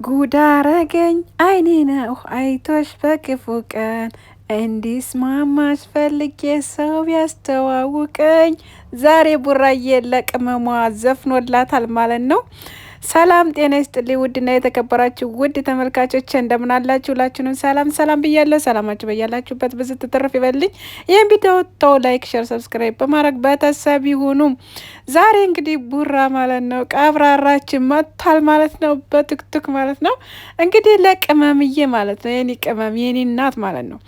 ጉድ አረገኝ አይኔ ነው አይቶሽ በክፉ ቀን እንዲስማማሽ ፈልጌ ሰው ቢያስተዋውቀኝ። ዛሬ ቡራዬ ለቅመሟ ዘፍኖላታል ማለት ነው። ሰላም ጤና ይስጥልኝ ውድና የተከበራችሁ ውድ ተመልካቾች እንደምን አላችሁ? ሁላችሁንም ሰላም ሰላም ብያለሁ። ሰላማችሁ በያላችሁበት ብዙ ትትርፍ ይበልኝ። ይህን ቪዲዮ ተው ላይክ፣ ሼር፣ ሰብስክራይብ በማድረግ ቤተሰብ ይሁኑ። ዛሬ እንግዲህ ቡራ ማለት ነው ቀብራራችን መጥቷል ማለት ነው፣ በትክትክ ማለት ነው። እንግዲህ ለቅመምዬ ማለት ነው የኔ ቅመም የኔ እናት ማለት ነው።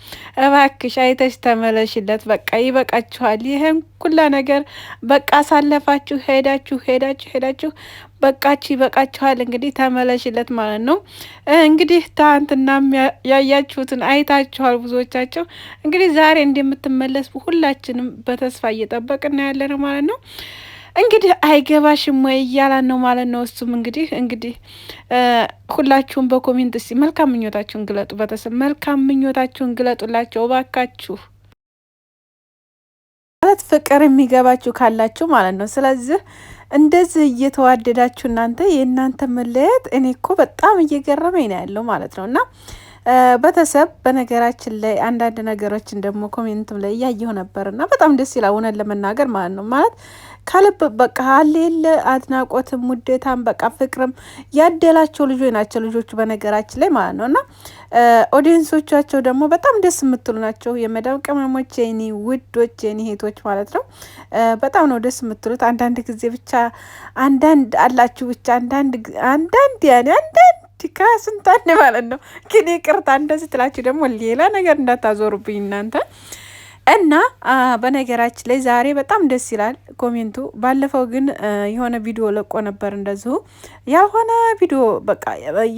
እባክሽ አይተሽ ተመለሽለት። በቃ ይበቃችኋል። ይሄን ኩላ ነገር በቃ አሳለፋችሁ ሄዳችሁ በቃችሁ ይበቃችኋል። እንግዲህ ተመለሽለት ማለት ነው። እንግዲህ ትናንትና ያያችሁትን አይታችኋል ብዙዎቻቸው። እንግዲህ ዛሬ እንደምትመለስ ሁላችንም በተስፋ እየጠበቅን ያለ ነው ማለት ነው። እንግዲህ አይገባሽም ወይ እያላን ነው ማለት ነው። እሱም እንግዲህ ሁላችሁም በኮሜንት እስቲ መልካም ምኞታችሁን ግለጡ። ቤተሰብ መልካም ምኞታችሁን ግለጡላቸው እባካችሁ። ማለት ፍቅር የሚገባችሁ ካላችሁ ማለት ነው። ስለዚህ እንደዚህ እየተዋደዳችሁ እናንተ የእናንተ መለየት እኔ እኮ በጣም እየገረመኝ ነው ያለው ማለት ነው። እና ቤተሰብ በነገራችን ላይ አንዳንድ ነገሮችን ደግሞ ኮሜንትም ላይ እያየሁ ነበር እና በጣም ደስ ይላል እውነት ለመናገር ማለት ነው። ማለት ከልብ በቃ አሌለ አድናቆትም ውዴታም በቃ ፍቅርም ያደላቸው ልጆች ናቸው ልጆቹ በነገራችን ላይ ማለት ነው። እና ኦዲየንሶቻቸው ደግሞ በጣም ደስ የምትሉ ናቸው። የመዳም ቅመሞች የኔ ውዶች የኔ ሄቶች ማለት ነው። በጣም ነው ደስ የምትሉት። አንዳንድ ጊዜ ብቻ አንዳንድ አላችሁ ብቻ አንዳንድ ከስንታን ማለት ነው። ግን ይቅርታ እንደዚህ ትላችሁ ደግሞ ሌላ ነገር እንዳታዞሩብኝ እናንተ እና በነገራችን ላይ ዛሬ በጣም ደስ ይላል ኮሜንቱ። ባለፈው ግን የሆነ ቪዲዮ ለቆ ነበር እንደዚሁ ያልሆነ ቪዲዮ በቃ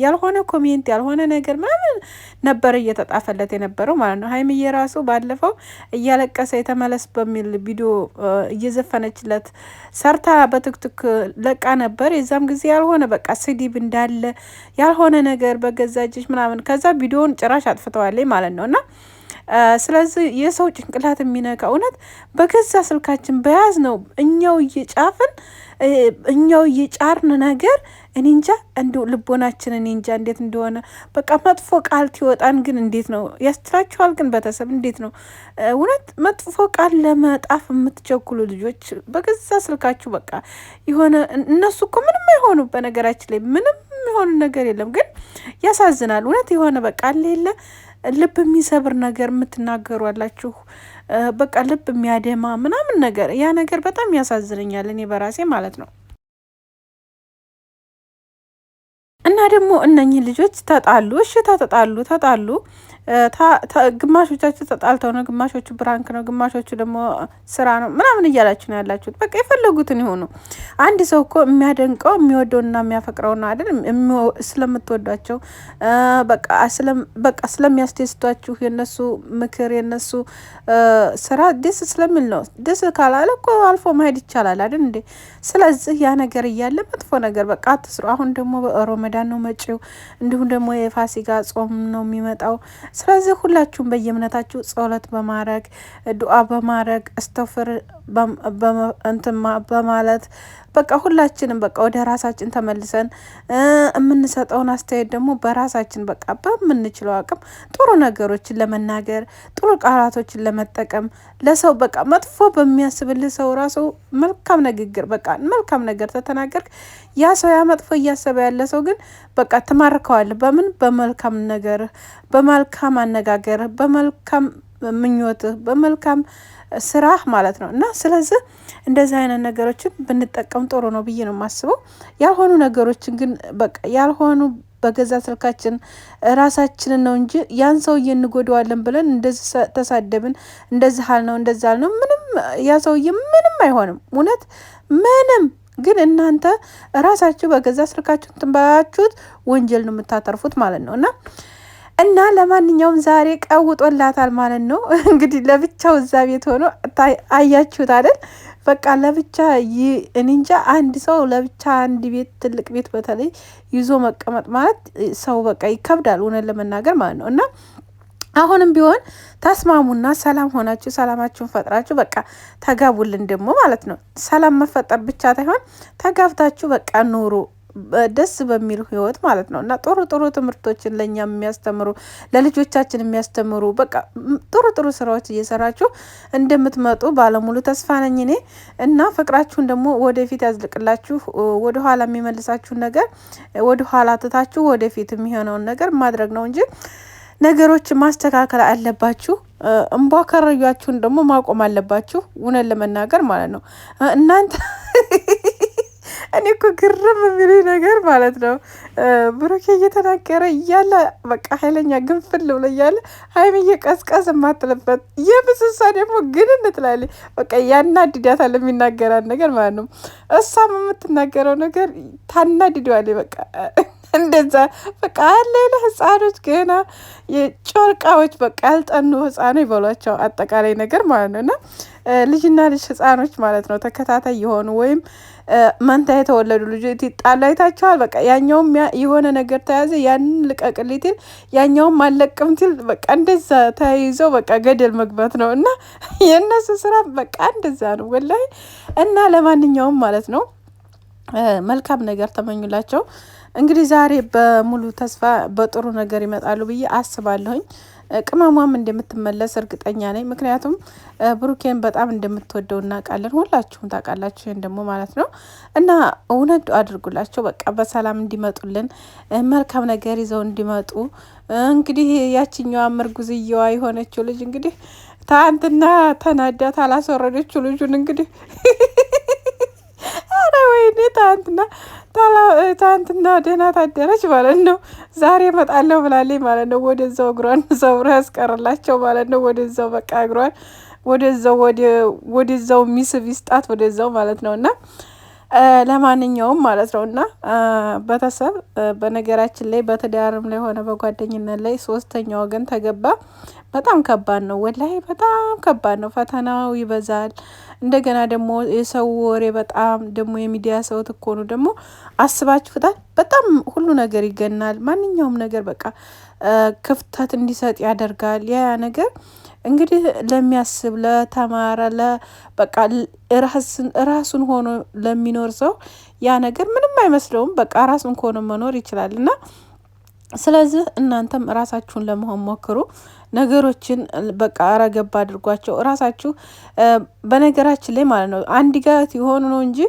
ያልሆነ ኮሜንት ያልሆነ ነገር ምናምን ነበር እየተጣፈለት የነበረው ማለት ነው። ሀይሚዬ ራሱ ባለፈው እያለቀሰ የተመለስ በሚል ቪዲዮ እየዘፈነችለት ሰርታ በትክትክ ለቃ ነበር። የዛም ጊዜ ያልሆነ በቃ ስድብ እንዳለ ያልሆነ ነገር በገዛጅሽ ምናምን ከዛ ቪዲዮውን ጭራሽ አጥፍተዋለኝ ማለት ነው። እና ስለዚህ የሰው ጭንቅላት የሚነካ እውነት በገዛ ስልካችን በያዝ ነው እኛው እየጫርን ነገር እኔ እንጃ እንዲሁ ልቦናችን እኔ እንጃ እንዴት እንደሆነ በቃ መጥፎ ቃል ትወጣን ግን እንዴት ነው ያስትራችኋል? ግን ቤተሰብ እንዴት ነው እውነት መጥፎ ቃል ለመጣፍ የምትቸኩሉ ልጆች በገዛ ስልካችሁ በቃ የሆነ እነሱ እኮ ምንም አይሆኑ በነገራችን ላይ ምንም የሆኑ ነገር የለም። ግን ያሳዝናል እውነት የሆነ በቃ ሌለ ልብ የሚሰብር ነገር የምትናገሩ አላችሁ። በቃ ልብ የሚያደማ ምናምን ነገር ያ ነገር በጣም ያሳዝነኛል እኔ በራሴ ማለት ነው። እና ደግሞ እነኚህ ልጆች ተጣሉ። እሺ ተጣሉ። ግማሾቻችሁ ተጣልተው ነው፣ ግማሾቹ ብራንክ ነው፣ ግማሾቹ ደግሞ ስራ ነው ምናምን እያላችሁ ነው ያላችሁት። በቃ የፈለጉትን ይሆኑ። አንድ ሰው እኮ የሚያደንቀው የሚወደውና የሚያፈቅረው ነው አይደል? ስለምትወዷቸው በቃ ስለሚያስደስቷችሁ የነሱ ምክር የነሱ ስራ ደስ ስለሚል ነው። ደስ ካላለ እኮ አልፎ መሄድ ይቻላል አይደል እንዴ? ስለዚህ ያ ነገር እያለ መጥፎ ነገር በቃ አትስሩ። አሁን ደግሞ ሮመዳን ነው መጪው፣ እንዲሁም ደግሞ የፋሲካ ጾም ነው የሚመጣው። ስለዚህ ሁላችሁም በየእምነታችሁ ጸሎት በማድረግ ዱዓ በማድረግ እስተፍር በማለት በቃ ሁላችንም በቃ ወደ ራሳችን ተመልሰን የምንሰጠውን አስተያየት ደግሞ በራሳችን በቃ በምንችለው አቅም ጥሩ ነገሮችን ለመናገር ጥሩ ቃላቶችን ለመጠቀም ለሰው በቃ መጥፎ በሚያስብልህ ሰው ራሱ መልካም ንግግር በቃ መልካም ነገር ተተናገርክ ያ ሰው ያ መጥፎ እያሰበ ያለ ሰው ግን በቃ ትማርከዋለህ። በምን በመልካም ነገር በመልካም አነጋገር በመልካም ምኞትህ በመልካም ስራህ ማለት ነው። እና ስለዚህ እንደዚህ አይነት ነገሮችን ብንጠቀም ጥሩ ነው ብዬ ነው የማስበው። ያልሆኑ ነገሮችን ግን በቃ ያልሆኑ በገዛ ስልካችን ራሳችንን ነው እንጂ ያን ሰውዬ እንጎዳዋለን ብለን እንደዚህ ተሳደብን እንደዚህ አል ነው ምንም ያ ሰውዬ ምንም አይሆንም እውነት ምንም። ግን እናንተ ራሳችሁ በገዛ ስልካችሁ ትንባያችሁት ወንጀል ነው የምታተርፉት ማለት ነው። እና ለማንኛውም ዛሬ ቀውጦላታል ማለት ነው። እንግዲህ ለብቻው እዛ ቤት ሆኖ አያችሁት አይደል? በቃ ለብቻ እኔ እንጃ አንድ ሰው ለብቻ አንድ ቤት ትልቅ ቤት በተለይ ይዞ መቀመጥ ማለት ሰው በቃ ይከብዳል እውነት ለመናገር ማለት ነው። እና አሁንም ቢሆን ተስማሙና ሰላም ሆናችሁ ሰላማችሁን ፈጥራችሁ በቃ ተጋቡልን ደግሞ ማለት ነው። ሰላም መፈጠር ብቻ ሳይሆን ተጋብታችሁ በቃ ኑሩ። ደስ በሚሉ ህይወት ማለት ነው እና ጥሩ ጥሩ ትምህርቶችን ለእኛ የሚያስተምሩ ለልጆቻችን የሚያስተምሩ በቃ ጥሩ ጥሩ ስራዎች እየሰራችሁ እንደምትመጡ ባለሙሉ ተስፋ ነኝ እኔ እና ፍቅራችሁን ደግሞ ወደፊት ያዝልቅላችሁ። ወደኋላ የሚመልሳችሁን ነገር ወደኋላ ትታችሁ ወደፊት የሚሆነውን ነገር ማድረግ ነው እንጂ ነገሮች ማስተካከል አለባችሁ። እንቧ ከረያችሁን ደግሞ ማቆም አለባችሁ። እውነት ለመናገር ማለት ነው እናንተ እኔ እኮ ግርም የሚሉኝ ነገር ማለት ነው ብሩኬ እየተናገረ እያለ በቃ ኃይለኛ ግንፍል ብሎ እያለ ሀይሚዬ ቀዝቀዝ የማትልበት የብስሳ ደግሞ ግን እንትላለች በቃ ያናድዳታል የሚናገራት ነገር ማለት ነው። እሷም የምትናገረው ነገር ታናድደዋለች በቃ እንደዛ በቃ አለለ ህፃኖች ገና የጮርቃዎች በቃ ያልጠኑ ህፃኖች ይበሏቸው አጠቃላይ ነገር ማለት ነው እና ልጅና ልጅ ህፃኖች ማለት ነው ተከታታይ የሆኑ ወይም መንታ የተወለዱ ልጆች ይጣሉ አይታችኋል። በቃ ያኛውም የሆነ ነገር ተያዘ ያንን ልቀቅሊትል ያኛውም አለቅምትል በቃ እንደዛ ተያይዘው በቃ ገደል መግባት ነው እና የእነሱ ስራ በቃ እንደዛ ነው ወላሂ። እና ለማንኛውም ማለት ነው መልካም ነገር ተመኙላቸው። እንግዲህ ዛሬ በሙሉ ተስፋ በጥሩ ነገር ይመጣሉ ብዬ አስባለሁኝ። ቅመሟም እንደምትመለስ እርግጠኛ ነኝ። ምክንያቱም ብሩኬን በጣም እንደምትወደው እናውቃለን፣ ሁላችሁም ታውቃላችሁ ይሄን ደግሞ ማለት ነው እና እውነት አድርጉላቸው በቃ በሰላም እንዲመጡልን መልካም ነገር ይዘው እንዲመጡ። እንግዲህ ያችኛዋ ምርጉዝየዋ የሆነችው ልጅ እንግዲህ ትናንትና ተናዳት አላስወረደችው ልጁን እንግዲህ አረ ወይኔ ትናንትና ደህና ታደረች ማለት ነው። ዛሬ እመጣለሁ ብላለች ማለት ነው። ወደዛው እግሯን ሰብሮ ያስቀርላቸው ማለት ነው። ወደዛው በቃ እግሯን ወደዛው ሚስብ ይስጣት ወደዛው ማለት ነው እና ለማንኛውም ማለት ነው እና ቤተሰብ በነገራችን ላይ በትዳርም ላይ ሆነ በጓደኝነት ላይ ሶስተኛ ወገን ተገባ በጣም ከባድ ነው ወላሂ በጣም ከባድ ነው። ፈተናው ይበዛል። እንደገና ደግሞ የሰው ወሬ በጣም ደግሞ የሚዲያ ሰው ትኮኑ ደግሞ አስባችሁታል። በጣም ሁሉ ነገር ይገናል። ማንኛውም ነገር በቃ ክፍተት እንዲሰጥ ያደርጋል። ያ ነገር እንግዲህ ለሚያስብ ለተማረ በቃ ራሱን ሆኖ ለሚኖር ሰው ያ ነገር ምንም አይመስለውም። በቃ ራሱን ሆኖ መኖር ይችላል እና ስለዚህ እናንተም ራሳችሁን ለመሆን ሞክሩ። ነገሮችን በቃ አረገባ አድርጓቸው ራሳችሁ። በነገራችን ላይ ማለት ነው አንድ ጋር የሆኑ ነው እንጂ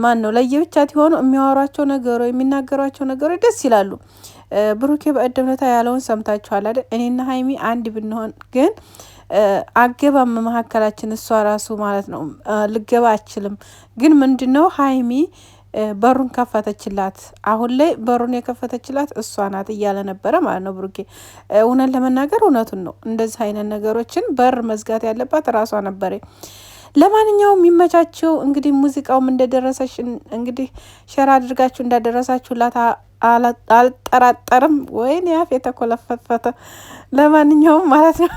ማን ነው ለየብቻ የሆኑ የሚያወሯቸው ነገሮች የሚናገሯቸው ነገሮች ደስ ይላሉ። ብሩኬ በእድምነታ ያለውን ሰምታችኋል አይደል? እኔና ሀይሚ አንድ ብንሆን ግን አገባም መካከላችን እሷ ራሱ ማለት ነው ልገባ አችልም። ግን ምንድነው ሀይሚ በሩን ከፈተችላት። አሁን ላይ በሩን የከፈተችላት እሷ ናት እያለ ነበረ ማለት ነው ብሩኬ። እውነት ለመናገር እውነቱን ነው። እንደዚህ አይነት ነገሮችን በር መዝጋት ያለባት ራሷ ነበረ። ለማንኛውም የሚመቻቸው እንግዲህ ሙዚቃውም እንደደረሰሽ እንግዲህ ሸራ አድርጋችሁ እንዳደረሳችሁላት አልጠራጠርም። ወይኔ ያፍ የተኮለፈፈተ ለማንኛውም ማለት ነው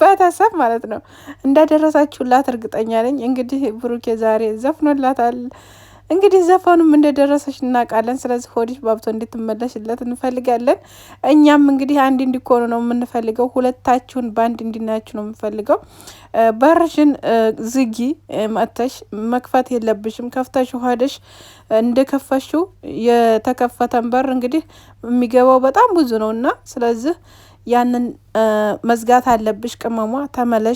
ቤተሰብ ማለት ነው እንዳደረሳችሁላት እርግጠኛ ነኝ። እንግዲህ ብሩኬ ዛሬ ዘፍኖላታል። እንግዲህ ዘፈኑም እንደደረሰሽ እናውቃለን። ስለዚህ ሆዲሽ ባብቶ እንድትመለሽለት እንፈልጋለን። እኛም እንግዲህ አንድ እንዲኮኑ ነው የምንፈልገው። ሁለታችሁን በአንድ እንዲናያችሁ ነው የምንፈልገው። በርሽን ዝጊ መጥተሽ መክፈት የለብሽም። ከፍተሽ ሆደሽ እንደከፈሽው የተከፈተን በር እንግዲህ የሚገባው በጣም ብዙ ነው እና ስለዚህ ያንን መዝጋት አለብሽ። ቅመሟ ተመለሽ።